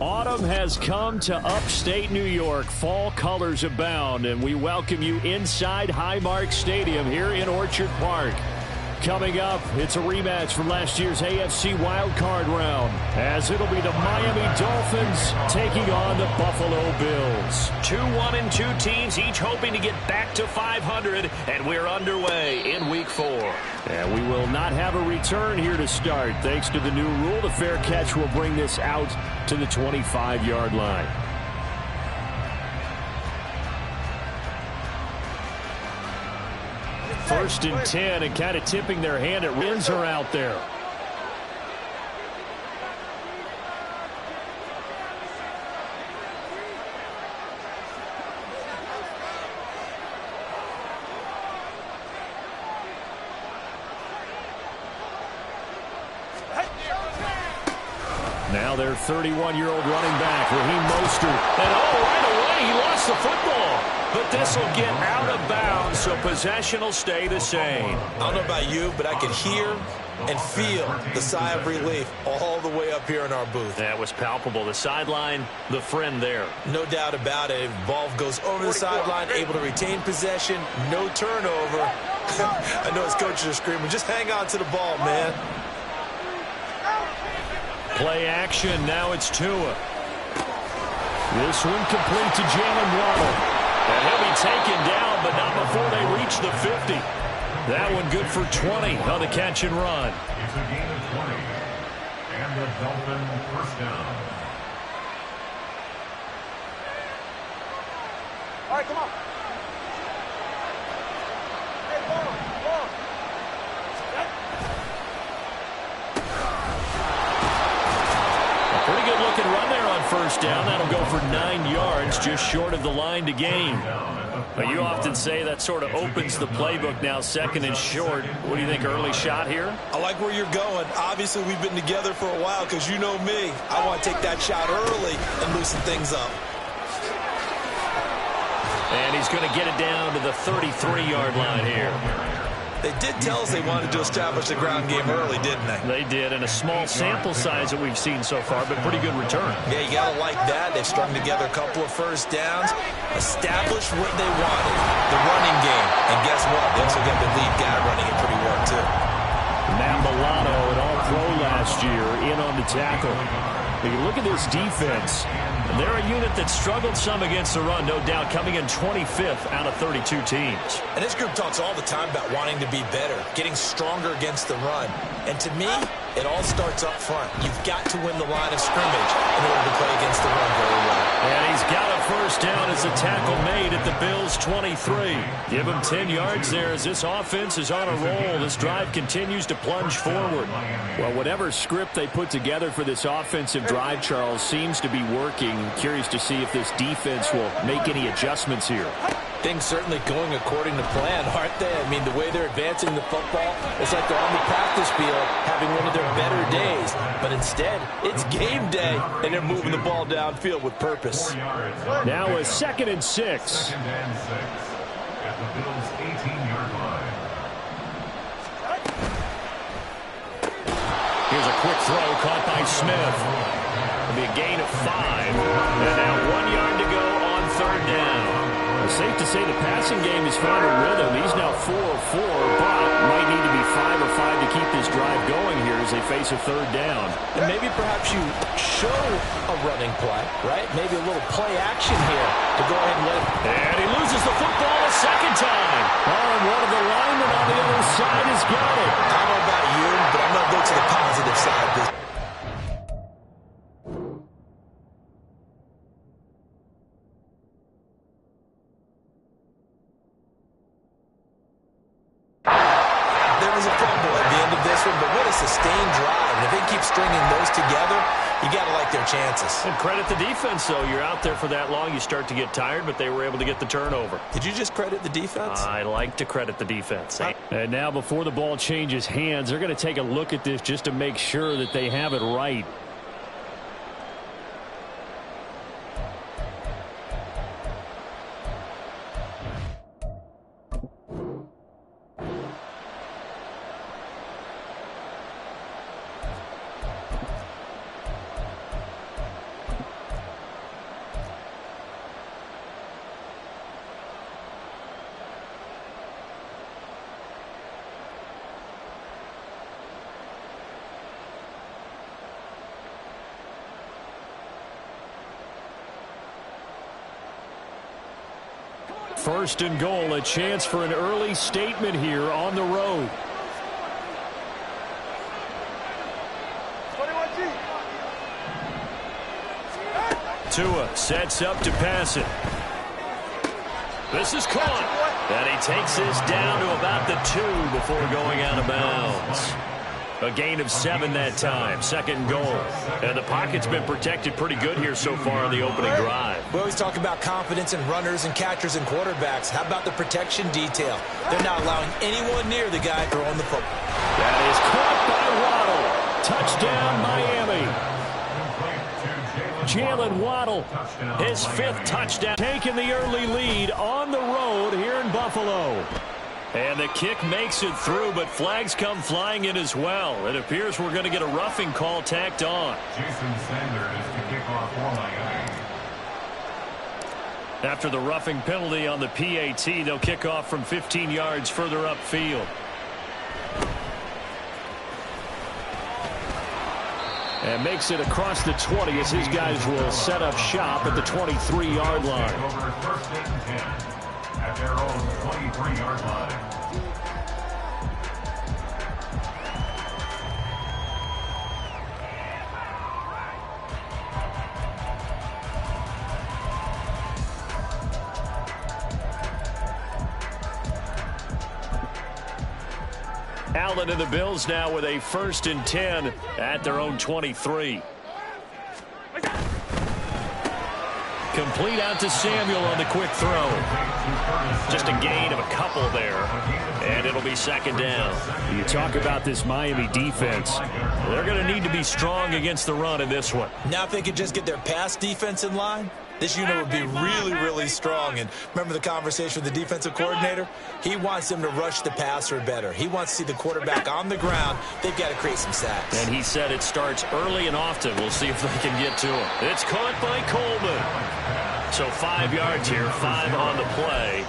Autumn has come to upstate New York. Fall colors abound, and we welcome you inside Highmark Stadium here in Orchard Park. Coming up, it's a rematch from last year's AFC wildcard round, as it'll be the Miami Dolphins taking on the Buffalo Bills. 2-1-2 teams, each hoping to get back to 500, and we're underway in Week 4. And we will not have a return here to start. Thanks to the new rule, the fair catch will bring this out to the 25-yard line. First and 10, and kind of tipping their hand at Rins are out there. Now their 31-year-old running back, Raheem Mostert. And right away, he lost the football. But this will get out of bounds, so possession will stay the same. I don't know about you, but I can hear and feel the sigh of relief all the way up here in our booth. That was palpable. The sideline, the friend there. No doubt about it. Ball goes over the sideline, able to retain possession, no turnover. I know his coaches are screaming, just hang on to the ball, man. Play action, now it's Tua. This one complete to Jalen Waddle. And he'll be taken down, but not before they reach the 50. That one good for 20 on the catch and run. It's a gain of 20. And the Dolphin first down. All right, come on. Hey, ball. Pretty good looking run there on first down. That'll go for 9 yards, just short of the line to gain. But you often say that sort of opens the playbook now, second and short. What do you think, early shot here? I like where you're going. Obviously, we've been together for a while because you know me. I want to take that shot early and loosen things up. And he's going to get it down to the 33-yard line here. They did tell us they wanted to establish the ground game early, didn't they? They did, and a small sample size that we've seen so far, but pretty good return. Yeah, you got to like that. They've strung together a couple of first downs, established what they wanted, the running game. And guess what? They also got the lead guy running it pretty well, too. Matt Milano, an all-pro last year, in on the tackle. But you look at this defense, and they're a unit that struggled some against the run, no doubt, coming in 25th out of 32 teams. And this group talks all the time about wanting to be better, getting stronger against the run. And to me, it all starts up front. You've got to win the line of scrimmage in order to play against the run very well. And he's got a first down as the tackle made at the Bills' 23. Give him 10 yards there as this offense is on a roll. This drive continues to plunge forward. Well, whatever script they put together for this offensive drive, Charles, seems to be working. Curious to see if this defense will make any adjustments here. Things certainly going according to plan, aren't they? I mean, the way they're advancing the football, it's like they're on the practice field having one of their better days. But instead, it's game day, and they're moving the ball downfield with purpose. Now a 2nd and 6. Second and 6 at the Bills' 18-yard line. Here's a quick throw caught by Smith. It'll be a gain of 5. And now 1 yard to go on third down. It's safe to say the passing game has found a rhythm. He's now 4 of 4, but might need to be 5 of 5 to keep this drive going here as they face a third down. And maybe perhaps you show a running play, right? Maybe a little play action here to go ahead and let it. And he loses the football a second time. Oh, and one of the linemen on the other side has got it. I don't know about you, but I'm going to go to the positive side of this. Sustained drive. And if they keep stringing those together, you got to like their chances. And credit the defense, though. You're out there for that long, you start to get tired, but they were able to get the turnover. Did you just credit the defense? I like to credit the defense. And now before the ball changes hands, they're going to take a look at this just to make sure that they have it right. First and goal, a chance for an early statement here on the road. 21G. Tua sets up to pass it. This is caught. And he takes this down to about the 2 before going out of bounds. A gain of 7 that time. Second goal. And the pocket's been protected pretty good here so far on the opening drive. We always talk about confidence in runners and catchers and quarterbacks. How about the protection detail? They're not allowing anyone near the guy throwing the football. That is caught by Waddle. Touchdown, Miami. Jalen Waddle, his 5th touchdown. Taking the early lead on the road here in Buffalo. And the kick makes it through, but flags come flying in as well. It appears we're going to get a roughing call tacked on. Jason Sanders to kick off for Miami. After the roughing penalty on the PAT, they'll kick off from 15 yards further upfield. And makes it across the 20 as his guys will set up shop at the 23-yard line. Over first and 10 at their own 23-yard line. Allen and the Bills now with a first and 10 at their own 23. Complete out to Samuel on the quick throw. Just a gain of a couple there, and it'll be second down. You talk about this Miami defense. They're going to need to be strong against the run in this one. Now if they could just get their pass defense in line, this unit would be really, really strong. And remember the conversation with the defensive coordinator? He wants them to rush the passer better. He wants to see the quarterback on the ground. They've got to create some sacks. And he said it starts early and often. We'll see if they can get to him. It's caught by Coleman. So 5 yards here, 5 on the play.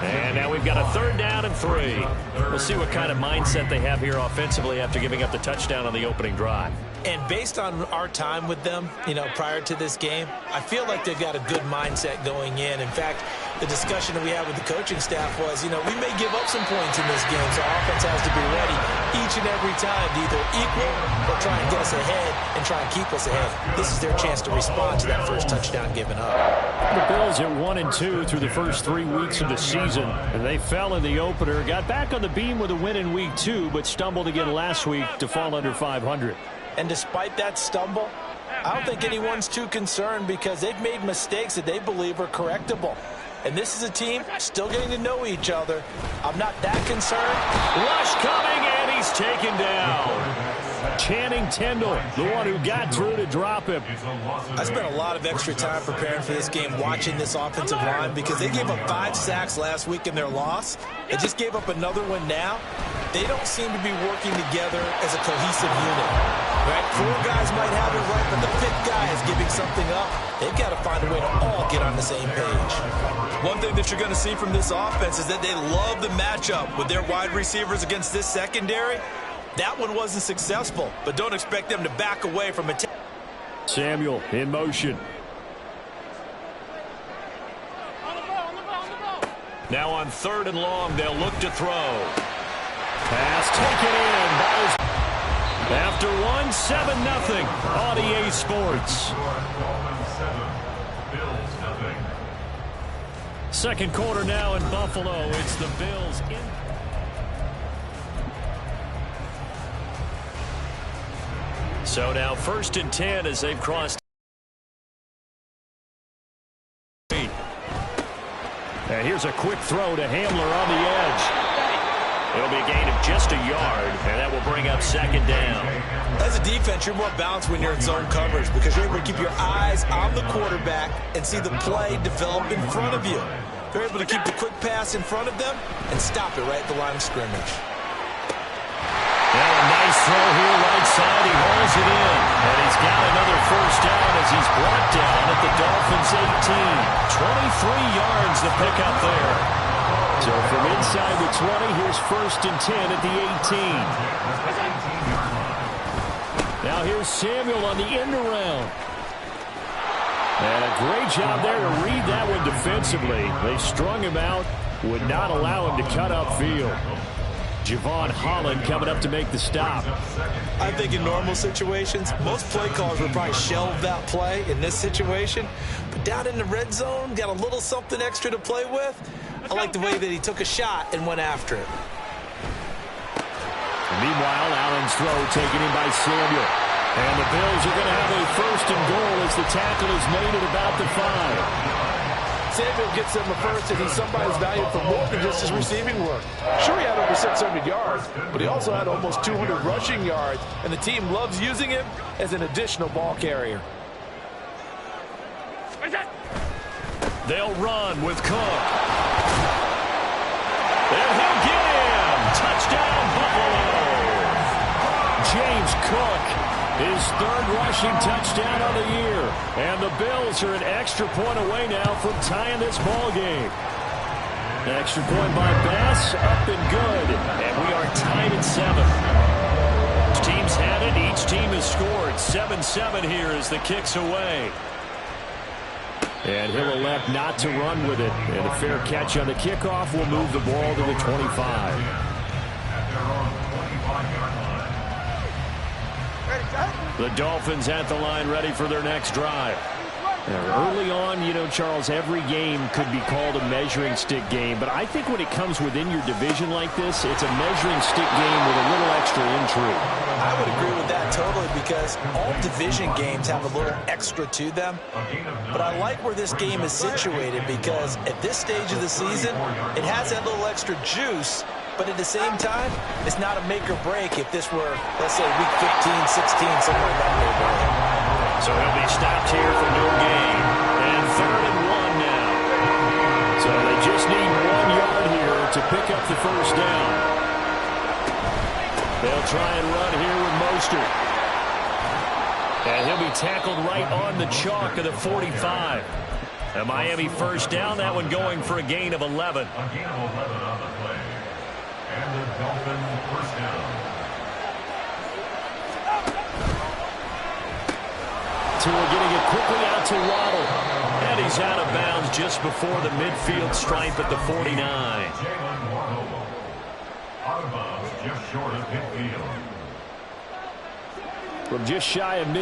And now we've got a third down and 3. We'll see what kind of mindset they have here offensively after giving up the touchdown on the opening drive. And based on our time with them, prior to this game, I feel like they've got a good mindset going in. In fact, the discussion that we had with the coaching staff was, we may give up some points in this game, so our offense has to be ready each and every time to either equal or try and get us ahead and try and keep us ahead. This is their chance to respond to that first touchdown given up. The Bills at 1-2 through the first 3 weeks of the season, and they fell in the opener, got back on the beam with a win in week 2, but stumbled again last week to fall under 500. And despite that stumble, I don't think anyone's too concerned because they've made mistakes that they believe are correctable. And this is a team still getting to know each other. I'm not that concerned. Rush coming, and he's taken down. Channing Tindall, the one who got through to drop him. I spent a lot of extra time preparing for this game watching this offensive line because they gave up 5 sacks last week in their loss. They just gave up another one now. They don't seem to be working together as a cohesive unit. Right? 4 guys might have it right, but the 5th guy is giving something up. They've got to find a way to all get on the same page. One thing that you're going to see from this offense is that they love the matchup with their wide receivers against this secondary. That one wasn't successful, but don't expect them to back away from it. Samuel in motion. Now on 3rd and long, they'll look to throw. Pass taken in. After 1, 7-0 on EA Sports. Second quarter now in Buffalo. It's the Bills in. So now 1st and 10 as they've crossed. And here's a quick throw to Hamler on the edge. It'll be a gain of just a yard, and that will bring up 2nd down. As a defense, you're more balanced when you're in zone coverage because you're able to keep your eyes on the quarterback and see the play develop in front of you. You're able to keep the quick pass in front of them and stop it right at the line of scrimmage. Now a nice throw here right side. He hauls it in. And he's got another first down as he's brought down at the Dolphins' 18. 23 yards to pick up there. So from inside the 20, here's 1st and 10 at the 18. Now here's Samuel on the end around. And a great job there to read that one defensively. They strung him out, would not allow him to cut upfield. Javon Holland coming up to make the stop. I think in normal situations, most play callers would probably shelve that play in this situation. But down in the red zone, got a little something extra to play with. I like the way that he took a shot and went after it. Meanwhile, Allen's throw taken in by Samuel. And the Bills are going to have a first and goal as the tackle is made at about the 5. Samuel gets him a first, and he's somebody's valued for more than just his receiving work. Sure, he had over 600 yards, but he also had almost 200 rushing yards, and the team loves using him as an additional ball carrier. They'll run with Cook. And he'll get him. Touchdown, Buffalo. James Cook, his third rushing touchdown of the year. And the Bills are an extra point away now from tying this ball game. Extra point by Bass, up and good. And we are tied at 7. Each team's had it. Each team has scored. 7-7 here as the kick's away. And he'll elect not to run with it. And a fair catch on the kickoff will move the ball to the 25. The Dolphins at the line ready for their next drive. Early on, you know, Charles, every game could be called a measuring stick game. But I think when it comes within your division like this, it's a measuring stick game with a little extra intrigue. I would agree with that totally because all division games have a little extra to them. But I like where this game is situated because at this stage of the season, it has that little extra juice. But at the same time, it's not a make or break if this were, let's say, week 15, 16, somewhere in that neighborhood. So he'll be stopped here for no gain. And 3rd and 1 now. So they just need 1 yard here to pick up the first down. They'll try and run here with Mostert. And he'll be tackled right on the chalk of the 45. A Miami first down, that one going for a gain of 11. A gain of 11 on the play. And the Dolphin first down. Tua getting it quickly out to Waddle. And he's out of bounds just before the midfield stripe at the 49. Jalen Waddle. Out of bounds just short of midfield. From just shy of mid.